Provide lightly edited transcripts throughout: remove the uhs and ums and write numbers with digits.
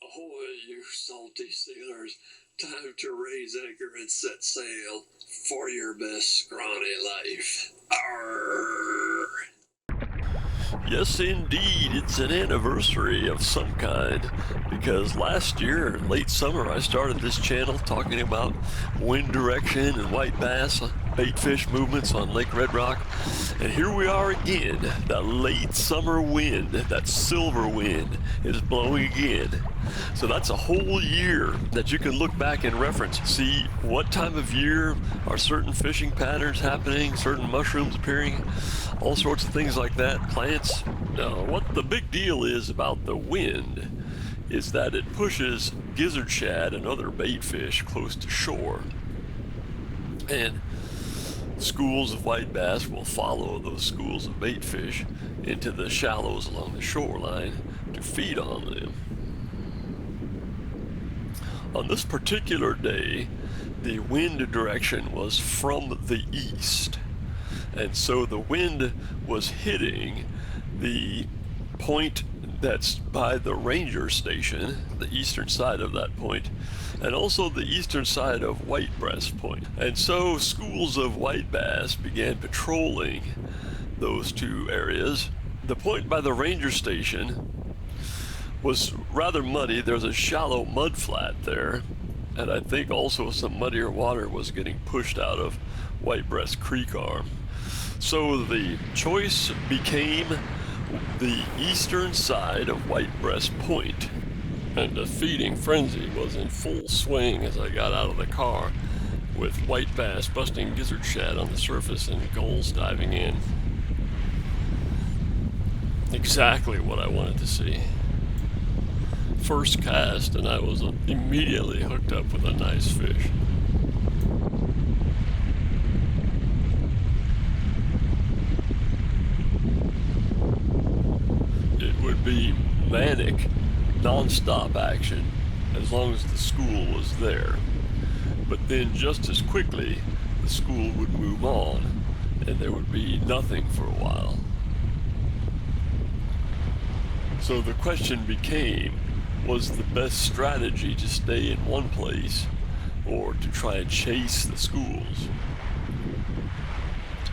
Ahoy, you salty sailors. Time to raise anchor and set sail for your best scrawny life. Arrgh. Yes, indeed, it's an anniversary of some kind, because last year, in late summer, I started this channel talking about wind direction and white bass, bait fish movements on Lake Red Rock, and here we are again. The late summer wind, that silver wind, is blowing again. So that's a whole year that you can look back and reference, see what time of year are certain fishing patterns happening, certain mushrooms appearing, all sorts of things like that, plants. Now, what the big deal is about the wind is that it pushes gizzard shad and other bait fish close to shore. And schools of white bass will follow those schools of bait fish into the shallows along the shoreline to feed on them. On this particular day, the wind direction was from the east, and so the wind was hitting the point that's by the ranger station, the eastern side of that point, and also the eastern side of White Breast Point. And so schools of white bass began patrolling those two areas. The point by the ranger station was rather muddy. There's a shallow mud flat there, and I think also some muddier water was getting pushed out of White Breast Creek Arm. So the choice became the eastern side of White Breast Point, and the feeding frenzy was in full swing as I got out of the car, with white bass busting gizzard shad on the surface and gulls diving in. Exactly what I wanted to see. First cast, and I was immediately hooked up with a nice fish. It would be manic, non-stop action as long as the school was there. But then just as quickly, the school would move on, and there would be nothing for a while. So the question became, was the best strategy to stay in one place or to try and chase the schools?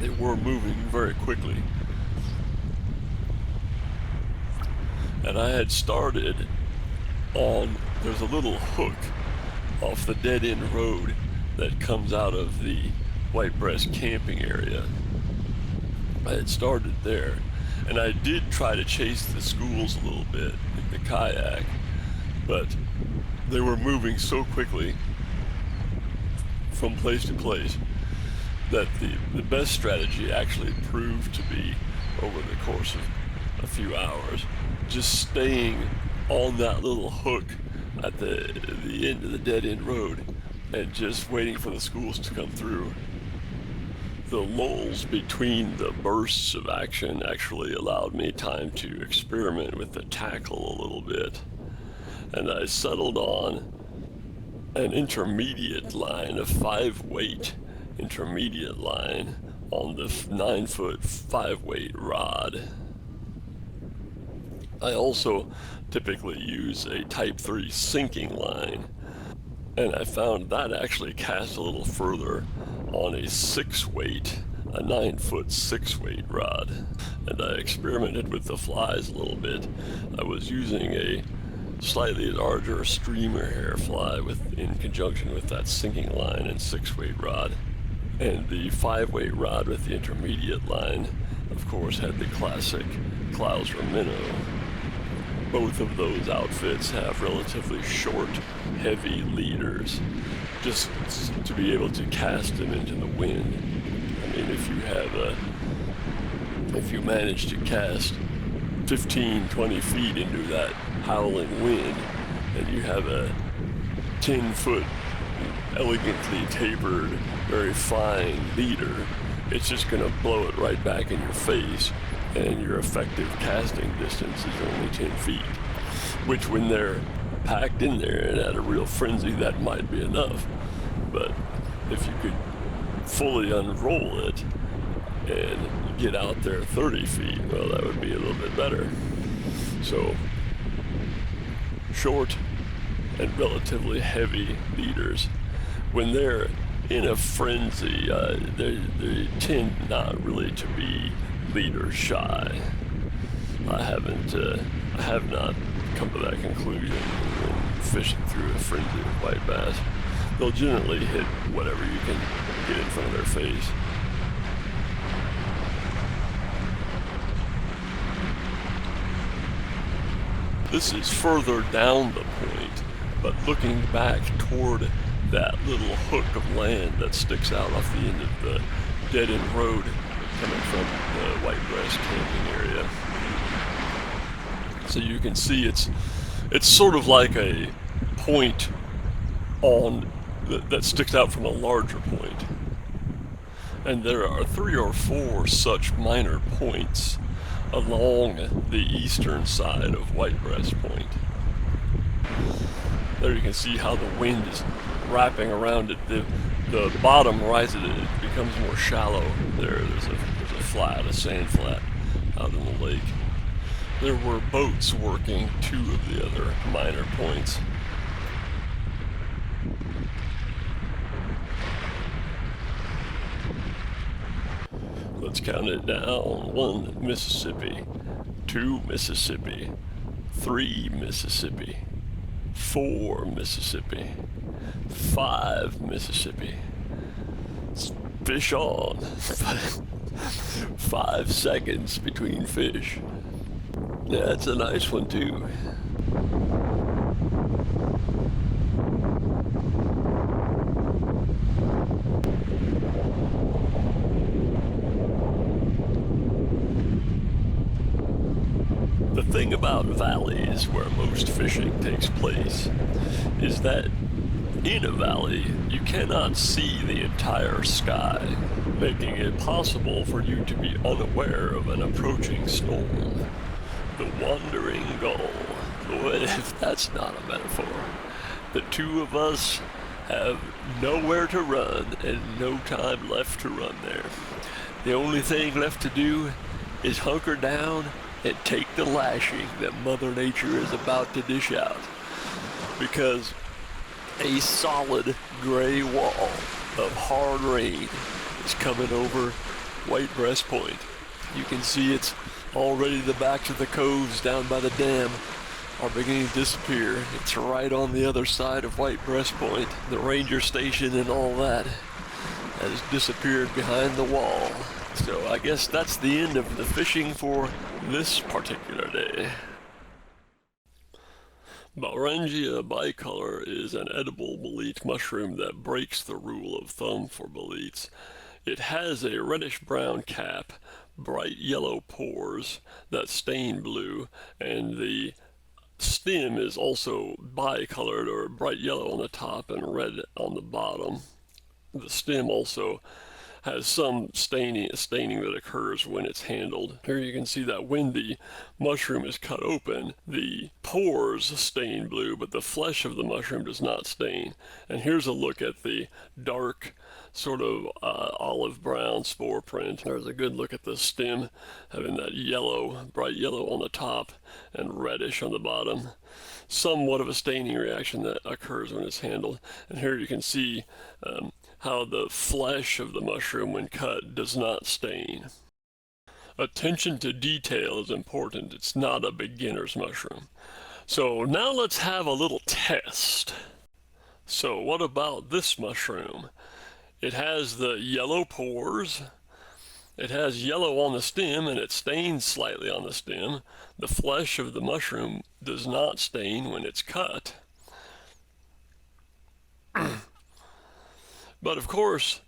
They were moving very quickly. And I had started on, there's a little hook off the dead-end road that comes out of the White Breast camping area. I had started there, and I did try to chase the schools a little bit in the kayak, but they were moving so quickly from place to place that the best strategy actually proved to be, over the course of a few hours, just staying on that little hook at the end of the dead-end road and just waiting for the schools to come through. The lulls between the bursts of action actually allowed me time to experiment with the tackle a little bit, and I settled on an intermediate line, a 5-weight intermediate line on the 9-foot 5-weight rod. I also typically use a Type 3 sinking line, and I found that actually cast a little further on a 6-weight, a 9-foot 6-weight rod. And I experimented with the flies a little bit. I was using a slightly larger streamer hair fly in conjunction with that sinking line and 6-weight rod. And the 5-weight rod with the intermediate line, of course, had the classic Clouser minnow. Both of those outfits have relatively short, heavy leaders, just to be able to cast them into the wind. I mean, if you manage to cast 15, 20 feet into that howling wind, and you have a 10-foot, elegantly tapered, very fine leader, it's just going to blow it right back in your face, and your effective casting distance is only 10 feet, which when they're packed in there and at a real frenzy, that might be enough. But if you could fully unroll it and get out there 30 feet, well, that would be a little bit better. So short, and relatively heavy leaders. When they're in a frenzy, they tend not really to be leader shy. I have not come to that conclusion when fishing through a frenzy of white bass. They'll generally hit whatever you can get in front of their face. This is further down the point, but looking back toward that little hook of land that sticks out off the end of the dead-end road coming from the White Breast camping area. So you can see it's sort of like a point on that sticks out from a larger point. And there are 3 or 4 such minor points along the eastern side of White Breast Point. There you can see how the wind is wrapping around it. The bottom rises, it becomes more shallow. There's a flat, a sand flat out in the lake. There were boats working 2 of the other minor points. Let's count it down. 1 Mississippi, 2 Mississippi, 3 Mississippi, 4 Mississippi, 5 Mississippi. Fish on. 5 seconds between fish. Yeah, that's a nice one too. The thing about valleys where most fishing takes place is that in a valley you cannot see the entire sky, making it possible for you to be unaware of an approaching storm. The wandering gull. What if that's not a metaphor? The 2 of us have nowhere to run and no time left to run there. The only thing left to do is hunker down and take the lashing that Mother Nature is about to dish out. Because a solid gray wall of hard rain is coming over White Breast Point. You can see it's already the backs of the coves down by the dam are beginning to disappear. It's right on the other side of White Breast Point. The ranger station and all that has disappeared behind the wall. So I guess that's the end of the fishing for this particular day. Baorangia bicolor is an edible bolete mushroom that breaks the rule of thumb for boletes. It has a reddish-brown cap, bright yellow pores that stain blue, and the stem is also bicolored, or bright yellow on the top and red on the bottom. The stem also has some staining that occurs when it's handled. Here you can see that when the mushroom is cut open, the pores stain blue, but the flesh of the mushroom does not stain. And here's a look at the dark, sort of olive brown spore print. There's a good look at the stem, having that yellow, bright yellow on the top and reddish on the bottom. Somewhat of a staining reaction that occurs when it's handled. And here you can see how the flesh of the mushroom, when cut, does not stain. Attention to detail is important. It's not a beginner's mushroom. So now let's have a little test. So what about this mushroom? It has the yellow pores. It has yellow on the stem, and it stains slightly on the stem. The flesh of the mushroom does not stain when it's cut. But of course,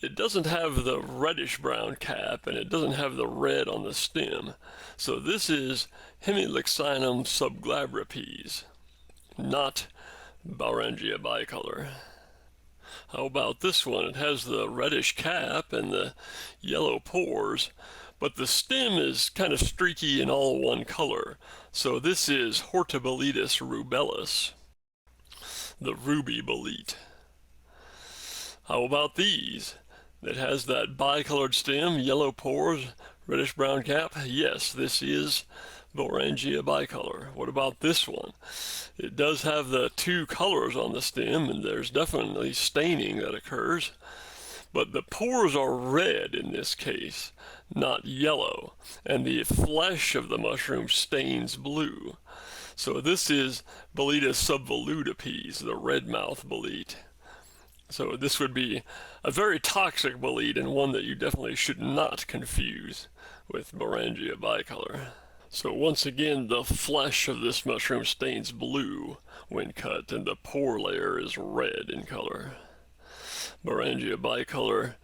it doesn't have the reddish-brown cap, and it doesn't have the red on the stem. So this is Hemilixinum subglabripes, not Baorangia bicolor. How about this one? It has the reddish cap and the yellow pores, but the stem is kind of streaky and all one color. So this is Hortiboletus rubellus, the ruby bolete. How about these? It has that bicolored stem, yellow pores, Reddish-brown cap? Yes, this is Baorangia bicolor. What about this one? It does have the two colors on the stem, and there's definitely staining that occurs. But the pores are red in this case, not yellow, and the flesh of the mushroom stains blue. So this is Boletus subvolutipes, the redmouth bolete. So this would be a very toxic bolete, and one that you definitely should not confuse with Baorangia bicolor. So once again, the flesh of this mushroom stains blue when cut, and the pore layer is red in color. Baorangia bicolor,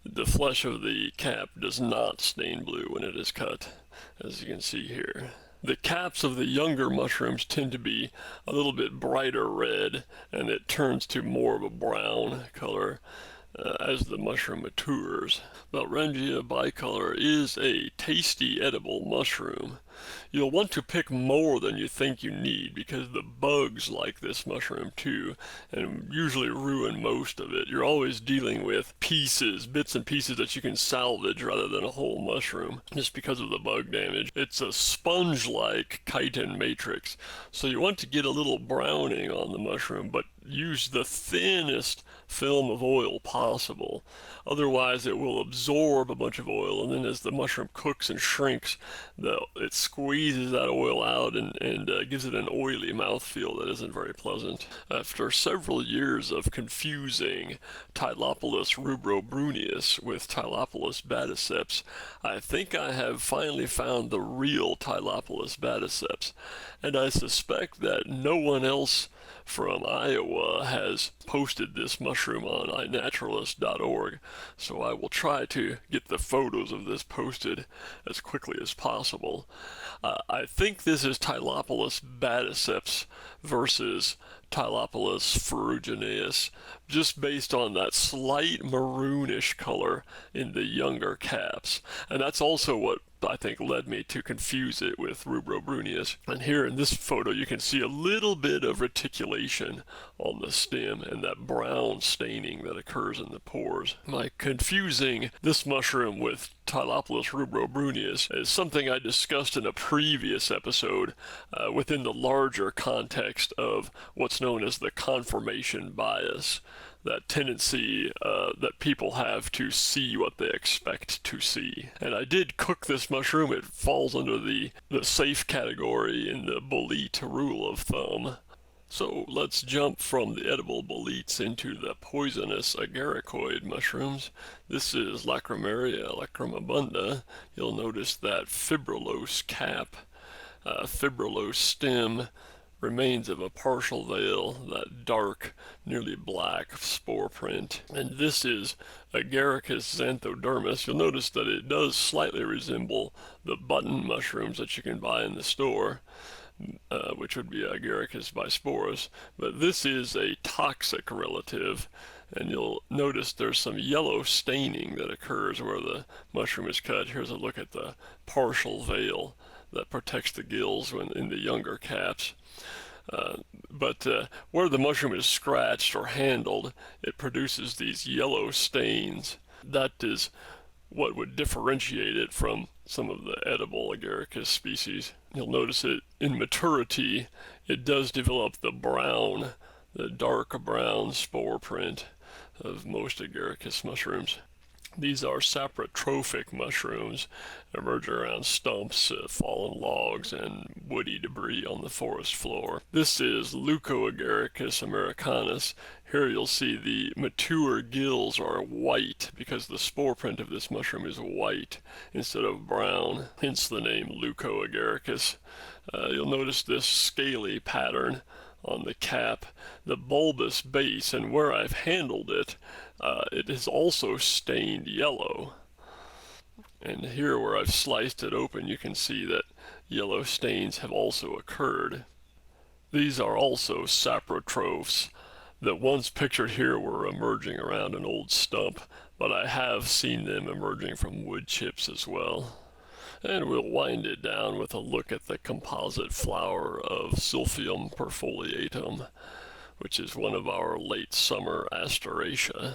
the flesh of the cap does not stain blue when it is cut, as you can see here. The caps of the younger mushrooms tend to be a little bit brighter red, and it turns to more of a brown color as the mushroom matures. Baorangia bicolor is a tasty edible mushroom. You'll want to pick more than you think you need, because the bugs like this mushroom too, and usually ruin most of it. You're always dealing with pieces, bits and pieces that you can salvage rather than a whole mushroom, just because of the bug damage. It's a sponge-like chitin matrix, so you want to get a little browning on the mushroom, but use the thinnest film of oil possible. Otherwise it will absorb a bunch of oil, and then as the mushroom cooks and shrinks, it squeezes that oil out and gives it an oily mouthfeel that isn't very pleasant. After several years of confusing Tylopilus rubro-bruneus with Tylopilus badiceps, I think I have finally found the real Tylopilus badiceps, and I suspect that no one else from Iowa has posted this mushroom on iNaturalist.org, so I will try to get the photos of this posted as quickly as possible. I think this is Tylopilus badiceps versus Tylopilus ferrugineus, just based on that slight maroonish color in the younger caps, and that's also what I think led me to confuse it with rubro-bruneus. And here in this photo you can see a little bit of reticulation on the stem and that brown staining that occurs in the pores. My confusing this mushroom with Tylopilus rubro-bruneus is something I discussed in a previous episode within the larger context of what's known as the confirmation bias, that tendency that people have to see what they expect to see. And I did cook this mushroom. It falls under the safe category in the bolete rule of thumb. So let's jump from the edible boletes into the poisonous agaricoid mushrooms. This is Lacrymaria lacrymabunda. You'll notice that fibrillose cap, fibrillose stem, remains of a partial veil, that dark, nearly black spore print. And this is Agaricus xanthodermus. You'll notice that it does slightly resemble the button mushrooms that you can buy in the store, which would be Agaricus bisporus, but this is a toxic relative, and you'll notice there's some yellow staining that occurs where the mushroom is cut. Here's a look at the partial veil that protects the gills when in the younger caps. But where the mushroom is scratched or handled, it produces these yellow stains. That is what would differentiate it from some of the edible Agaricus species. You'll notice it in maturity, it does develop the dark brown spore print of most Agaricus mushrooms. These are saprotrophic mushrooms, emerging around stumps, fallen logs, and woody debris on the forest floor. This is Leucoagaricus americanus. Here you'll see the mature gills are white because the spore print of this mushroom is white instead of brown, hence the name Leucoagaricus. You'll notice this scaly pattern on the cap, the bulbous base, and where I've handled it, it is also stained yellow. And here where I've sliced it open, you can see that yellow stains have also occurred. These are also saprotrophs that once pictured here were emerging around an old stump, but I have seen them emerging from wood chips as well. And we'll wind it down with a look at the composite flower of Silphium perfoliatum, which is one of our late summer Asteraceae.